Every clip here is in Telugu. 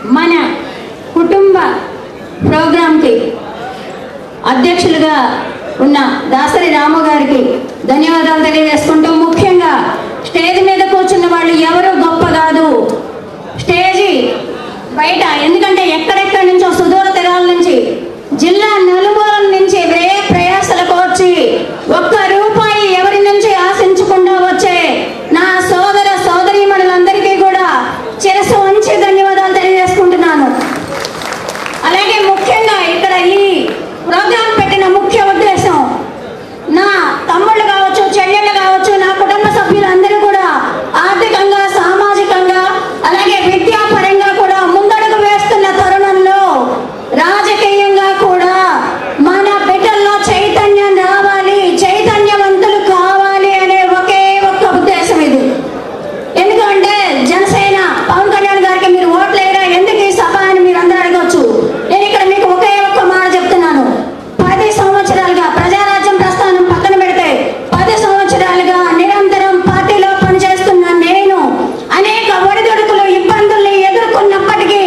మన కుటుంబ ప్రోగ్రాంకి అధ్యక్షులుగా ఉన్న దాసరి రాము గారికి ధన్యవాదాలు తెలియజేసుకుంటూ, ముఖ్యంగా స్టేజ్ మీద కూర్చున్న వాళ్ళు ఎవరు గొప్ప కాదు, స్టేజీ బయట, ఎందుకంటే ఎక్కడెక్కడి నుంచో సుదూర తీరాల నుంచి, జిల్లా నలుమూలల నుంచి ప్రయాసలు కోర్చి ఒక్క రూపాయి ఎవరి నుంచి ఆశించకుండా వచ్చే నా సోదర సోదరీమణులందరికీ కూడా శిరస్సు వంచి ధన్యవాదాలు తెలియజేసుకుంటున్నాను. అలాగే ముఖ్యంగా ఇక్కడ ఈ ప్రోగ్రాం పెట్టిన ముఖ్య ఉద్దేశం, నా తమ్ముళ్ళు కావచ్చు, చెల్లెళ్ళు కావచ్చు, నా కుటుంబ సభ్యులందరూ కూడా ఆర్థికంగా, సామాజికంగా, అలాగే విద్యాపరంగా కూడా ముందడుగు వేస్తున్న తరుణంలో రాజకీయంగా కూడా మన బిడ్డల్లో చైతన్యం రావాలి, చైతన్యవంతులు కావాలి అనే ఒకే ఒక్క ఉద్దేశం ఇది. ఎందుకంటే జనసేన పవన్ కళ్యాణ్ గారికి మీరు ఓట్లేరా, ఎందుకు ఈ సభ అని మీరు అందరూ అడగవచ్చు. నేను ఇక్కడ మీకు ఒకే ఒక్క మాట చెప్తున్నాను. 10 సంవత్సరాలుగా ప్రజారాజ్యం ప్రస్థానం పక్కన పెడితే 10 సంవత్సరాలుగా నిరంతరం పార్టీలో పనిచేస్తున్న నేను అనేక ఒడిదుడుకులు, ఇబ్బందుల్ని ఎదుర్కొన్నప్పటికీ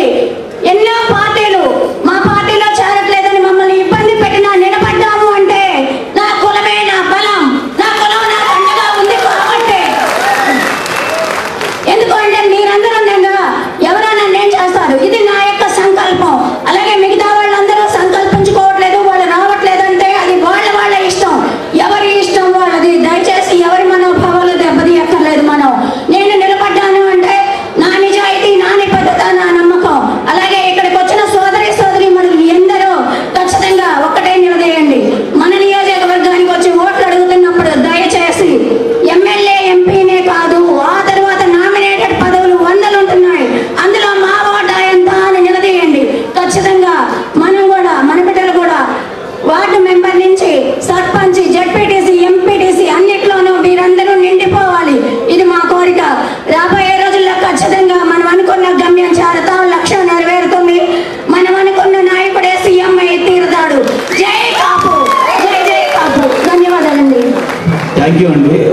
ఎన్నో పార్టీలు మా పార్టీలో చేరట్లేదని మమ్మల్ని ఇబ్బంది పెట్టినా నిలబడ్డాము అంటే నా కులమే నా బలం, నా కులం నా అండగా ఉంది కాబట్టి. ఎందుకంటే మీరందరూ ఎవరైనా నేను చేస్తారు, ఇది నా యొక్క సంకల్పం. అలాగే మిగతా వాళ్ళందరూ సంకల్పించుకోవట్లేదు, వాళ్ళు రావట్లేదంటే అది వాళ్ళ ఇష్టం, ఎవరి ఇష్టం వాళ్ళది. దయచేసి ఎవరి మనోభావాలు దెబ్బతీయక్కర్లేదు. నేను నిలబడ్డాను అంటే నా నిజాయితీ, నా నిబద్ధత, నా నమ్మకం. అలాగే ఇక్కడికి వచ్చిన సోదరీమణులు ఎందరో ఖచ్చితంగా ఒక్కటే నిలదీయండి. మన నియోజకవర్గానికి వచ్చి ఓట్లు అడుగుతున్నప్పుడు దయచేసి ఎమ్మెల్యే, ఎంపీనే కాదు, ఆ తర్వాత నామినేటెడ్ పదవులు 100 ఉంటున్నాయి, అందులో మా ఓటా ఎంత అని నిలదీయండి. ఖచ్చితంగా మనం కూడా, మన బిడ్డలు కూడా వార్డు మెంబర్ నుంచి సర్పంచ్